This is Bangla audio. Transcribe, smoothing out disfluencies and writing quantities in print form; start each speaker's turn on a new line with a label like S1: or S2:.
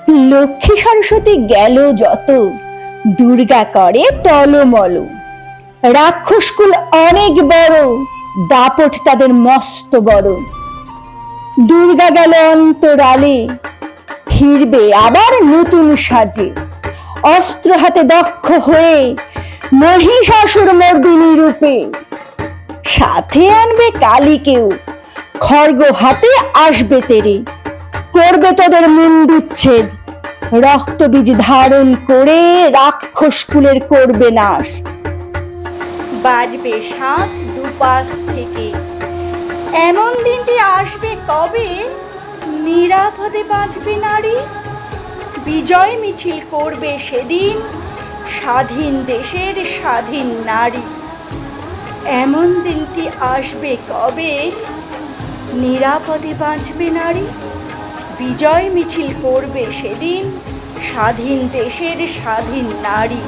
S1: লক্ষ্মী সরস্বতী গেল যত, দুর্গা করে টলমল। রাক্ষসকুল অনেক বড়, দাপট তাদের মস্ত বড়। দুর্গা গেল অন্তরালে, ফিরবে আবার নতুন সাজে। অস্ত্র হাতে দক্ষ হয়ে, মহিষাসুর মর্দিনী রূপে। সাথে আনবে কালীকেও, খড়গ হাতে আসবে তেরে। করবে তোদের মুন্ডুচ্ছেদ, রক্তবীজ ধারণ করে রাক্ষস কুলের করবে নাশ। বাজবে শাঁখ দুপাশ থেকে, এমন দিনটি আসবে কবে নিরাপদে বাঁচবে নারী। বিজয় মিছিল করবে সেদিন স্বাধীন দেশের স্বাধীন নারী। এমন দিনটি আসবে কবে নিরাপদে বাঁচবে নারী। বিজয় মিছিল করবে সেদিন স্বাধীন দেশের স্বাধীন নারী।